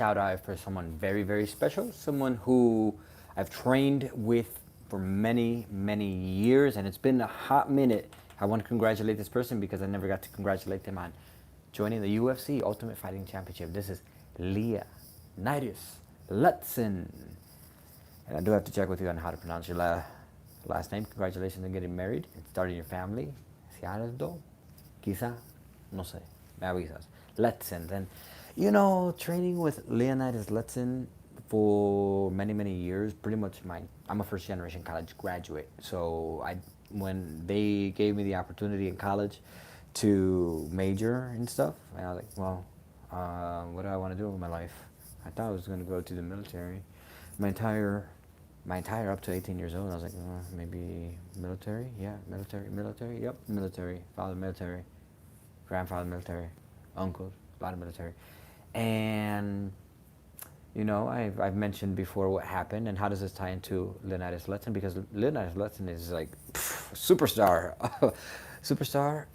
shout out for someone very, very special, someone who I've trained with for many, many years, and it's been a hot minute. I want to congratulate this person because I never got to congratulate them on joining the UFC Ultimate Fighting Championship. This is Leonidas Lutzen. And I do have to check with you on how to pronounce your last name. Congratulations on getting married and starting your family. Ciardo, quizá, no sé, me avisas. Lutzen. And training with Leonidas Lutzen for many, many years, pretty much I'm a first generation college graduate. So when they gave me the opportunity in college to major and stuff, and I was like, well, what do I want to do with my life? I thought I was going to go to the military. My entire up to 18 years old, I was like, maybe military? Yeah, military? Yep, military. Father military, grandfather military, uncles, a lot of military. And, I've mentioned before what happened and how does this tie into Leonidas Lutzen, because Leonidas Lutzen is like superstar. Superstar,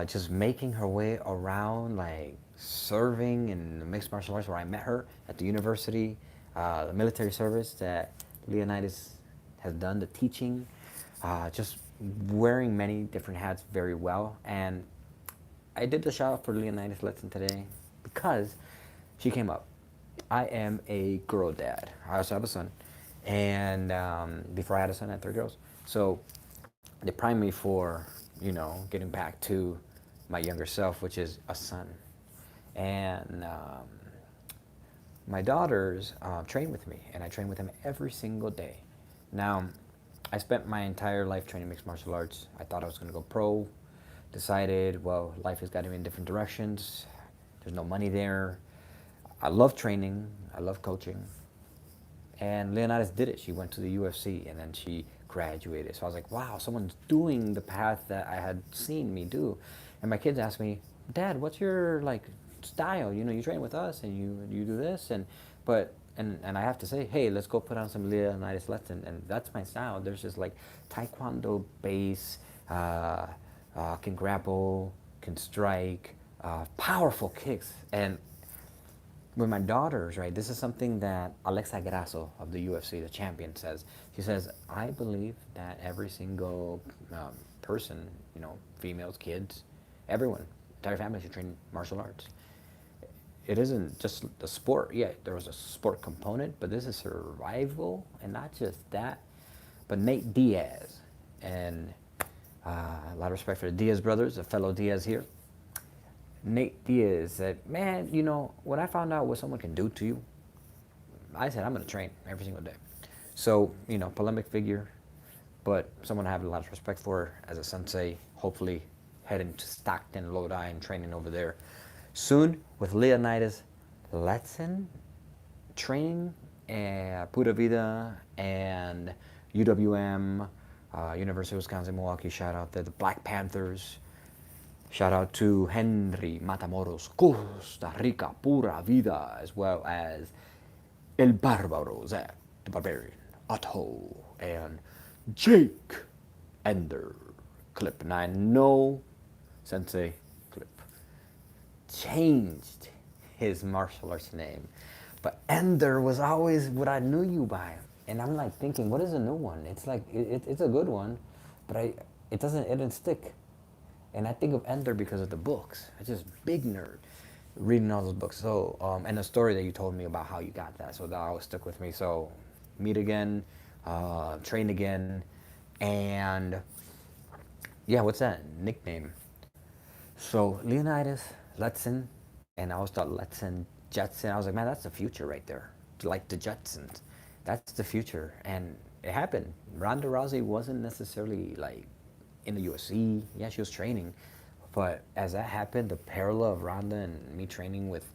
just making her way around, like serving in the mixed martial arts where I met her at the university, the military service that Leonidas has done, the teaching, just wearing many different hats very well. And I did the shout out for Leonidas Lutzen today because she came up. I am a girl dad. I also have a son. And before I had a son, I had 3 girls. So they primed me for, getting back to my younger self, which is a son. And my daughters train with me, and I train with them every single day. Now, I spent my entire life training mixed martial arts. I thought I was going to go pro. Decided, well, life has got me in different directions. There's no money there. I love training. I love coaching. And Leonidas did it. She went to the UFC, and then she graduated. So I was like, wow, someone's doing the path that I had seen me do. And my kids asked me, Dad, what's your style? You train with us and you do this, and I have to say, hey, let's go put on some Leonidas Lutzen, and that's my style. There's just taekwondo base, can grapple, can strike, powerful kicks. And with my daughters, right, this is something that Alexa Grasso of the UFC, the champion, says. She says, I believe that every single person, females, kids, everyone, entire family should train martial arts. It isn't just the sport. Yeah, there was a sport component, but this is survival, and not just that. But Nate Diaz, and a lot of respect for the Diaz brothers, a fellow Diaz here. Nate Diaz said, man, when I found out what someone can do to you, I said, I'm going to train every single day. So, polemic figure, but someone I have a lot of respect for as a sensei, hopefully heading to Stockton, Lodi, and training over there soon with Leonidas Lutzen, training at Pura Vida and UWM, University of Wisconsin-Milwaukee, shout out there, the Black Panthers. Shout out to Henry Matamoros, Costa Rica, Pura Vida, as well as El Barbaro, Zach, the Barbarian, Otto, and Jake Ender Clip. And I know Sensei Clip changed his martial arts name, but Ender was always what I knew you by. And I'm thinking, what is a new one? It's it's a good one, but it didn't stick. And I think of Ender because of the books. I'm just big nerd reading all those books. So, and the story that you told me about how you got that. So that always stuck with me. So, meet again, train again, and yeah, what's that nickname? So Leonidas Lutzen, and I always thought Lutzen Jetson. I was like, man, that's the future right there. Like the Jetsons, that's the future, and it happened. Ronda Rousey wasn't necessarily in the UFC. Yeah, she was training, but as that happened, the parallel of Ronda and me training with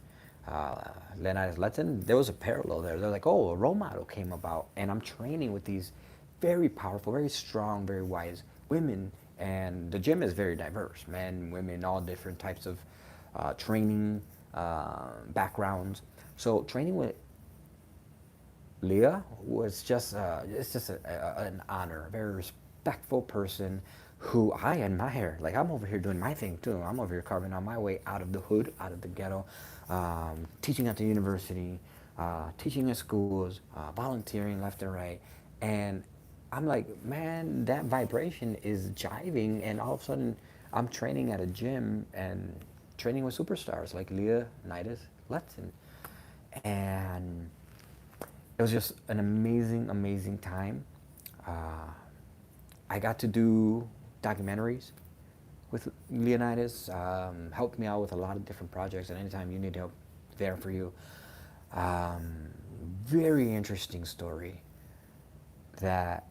Leonidas Lutzen, there was a parallel there. They're like, oh, a role model came about, and I'm training with these very powerful, very strong, very wise women, and the gym is very diverse, men, women, all different types of training backgrounds. So training with Leah was just it's just an honor, a very respectful person who I admire. I'm over here doing my thing too. I'm over here carving on my way out of the hood, out of the ghetto, teaching at the university, teaching in schools, volunteering left and right. And I'm like, man, that vibration is jiving. And all of a sudden, I'm training at a gym and training with superstars like Leonidas Letson. And it was just an amazing, amazing time. Uh, I got to do documentaries with Leonidas, helped me out with a lot of different projects, and anytime you need help, there for you. Um, Very interesting story that,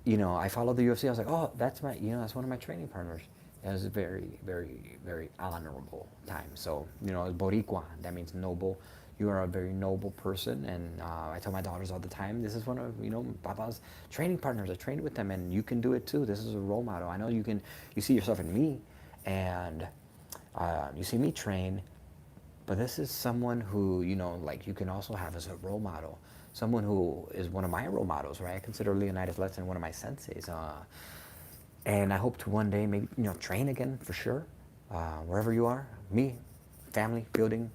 I followed the UFC. I was like, oh, that's one of my training partners. It was a very, very, very honorable time. So, Boricua, that means noble. You are a very noble person. And I tell my daughters all the time, this is one of, Papa's training partners. I trained with them, and you can do it too. This is a role model. I know you see yourself in me, and you see me train, but this is someone who, like you can also have as a role model. Someone who is one of my role models, right? I consider Leonidas Letson one of my senseis. And I hope to one day maybe, train again for sure. Wherever you are, me, family, building.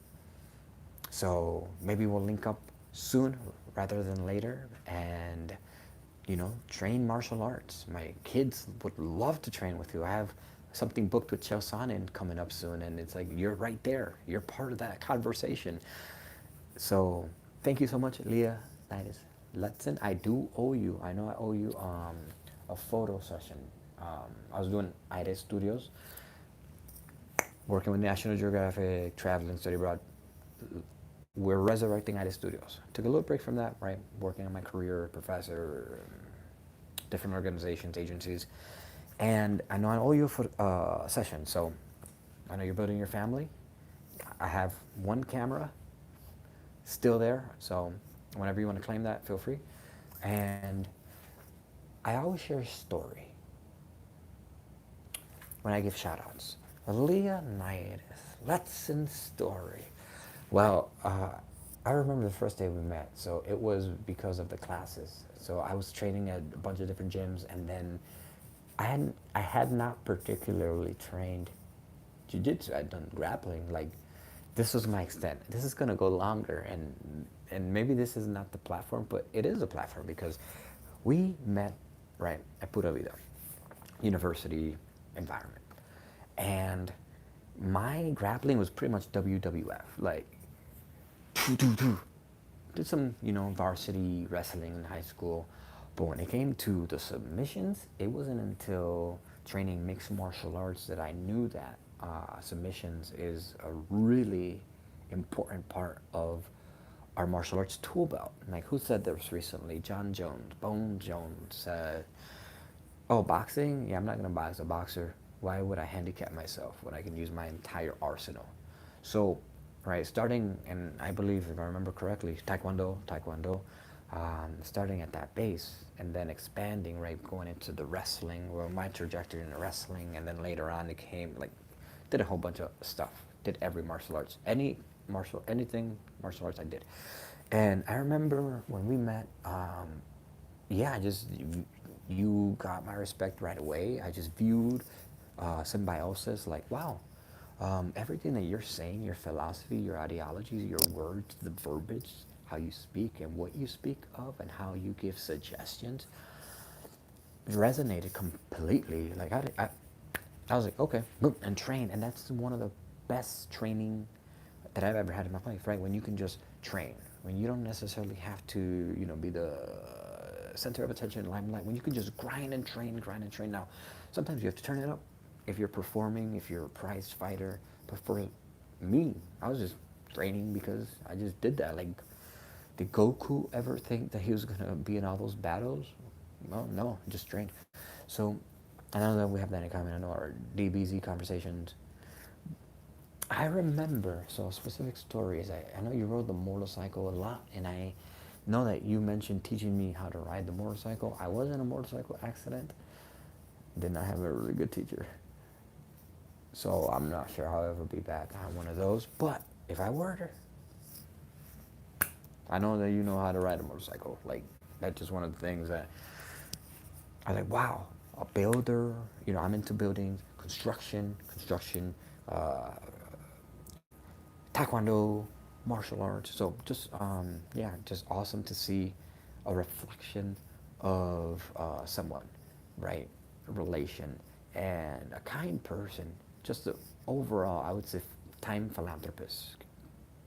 So maybe we'll link up soon rather than later and, train martial arts. My kids would love to train with you. I have something booked with Chel Sonnen coming up soon, and it's like, you're right there. You're part of that conversation. So thank you so much, Leah Nidas Letson. I do owe you. I know I owe you a photo session. I was doing IDA Studios, working with National Geographic, traveling, study abroad. We're resurrecting IDA Studios. Took a little break from that, right? Working on my career, professor, different organizations, agencies. And I know I owe you a session. So I know you're building your family. I have one camera still there. So whenever you want to claim that, feel free. And I always share a story when I give shout outs. Leonidas Letson's story. Well, I remember the first day we met. So it was because of the classes. So I was training at a bunch of different gyms, and then I had not particularly trained jiu-jitsu. I'd done grappling. Like, this was my extent. This is gonna go longer, and maybe this is not the platform, but it is a platform because we met right at Pura Vida University environment, and my grappling was pretty much WWF. Like, did some varsity wrestling in high school, but when it came to the submissions, it wasn't until training mixed martial arts that I knew that submissions is a really important part of our martial arts tool belt. Like, who said this recently? John Jones, Bone Jones said, oh, boxing? Yeah, I'm not going to box a boxer. Why would I handicap myself when I can use my entire arsenal? So, right, starting, and I believe, if I remember correctly, Taekwondo, starting at that base and then expanding, right, going into the wrestling, well, my trajectory into wrestling, and then later on it came, like, did a whole bunch of stuff, did every martial arts, anything martial arts I did. And I remember when we met, yeah, you got my respect right away. I just viewed symbiosis like, wow, everything that you're saying, your philosophy, your ideologies, your words, the verbiage, how you speak and what you speak of and how you give suggestions resonated completely. Like, I was like, okay, boom, and train. And that's one of the best training that I've ever had in my life, right? When you can just train, when you don't necessarily have to, be the center of attention, limelight, when you can just grind and train. Now, sometimes you have to turn it up if you're performing, if you're a prized fighter. But for me, I was just training because I just did that. Like, did Goku ever think that he was gonna be in all those battles? Well, no, just trained. So I know that we have that in common. I know our DBZ conversations. I remember, so specific stories. I know you rode the motorcycle a lot, and I know that you mentioned teaching me how to ride the motorcycle. I was in a motorcycle accident. Did not have a really good teacher. So I'm not sure how I'll ever be back on one of those. But if I were to, I know that you know how to ride a motorcycle. Like, that's just one of the things that I was like, wow, a builder. I'm into buildings, construction, uh, taekwondo, martial arts. So just yeah, just awesome to see a reflection of someone, right? A relation and a kind person. Just the overall, I would say, time philanthropist,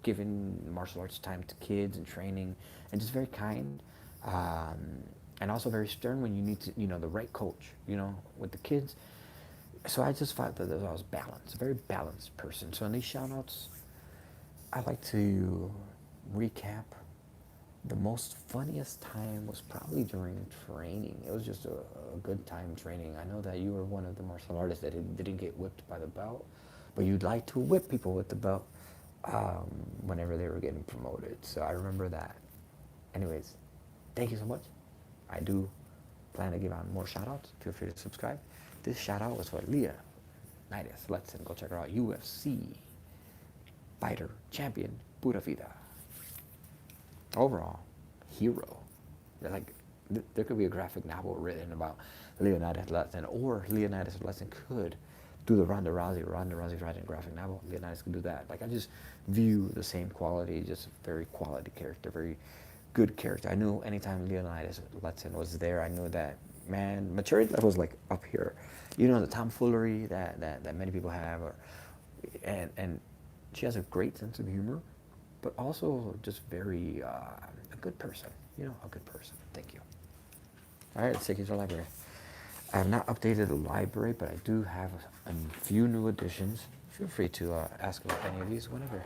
giving martial arts time to kids and training, and just very kind, um, and also very stern when you need to, the right coach, with the kids. So I just thought that I was balanced, a very balanced person. So in these shout outs, I like to recap. The most funniest time was probably during training. It was just a good time training. I know that you were one of the martial artists that didn't get whipped by the belt, but you'd like to whip people with the belt whenever they were getting promoted. So I remember that. Anyways, thank you so much. I do plan to give out more shout outs. Feel free to subscribe. This shout out was for Leonidas. Let's go check her out. UFC fighter, champion, pura vida. Overall, hero. Like, there could be a graphic novel written about Leonidas Lesson, or Leonidas Lesson could do the Ronda Rousey writing a graphic novel. Leonidas could do that. Like, I just view the same quality, just very quality character, very good character. I knew anytime Leonidas Lesson was there, I knew that, man, maturity level was like up here. The tomfoolery that many people have, and she has a great sense of humor, but also just very a good person. A good person. Thank you. All right, let's take you to the library. I have not updated the library, but I do have a few new additions. Feel free to ask about any of these whenever.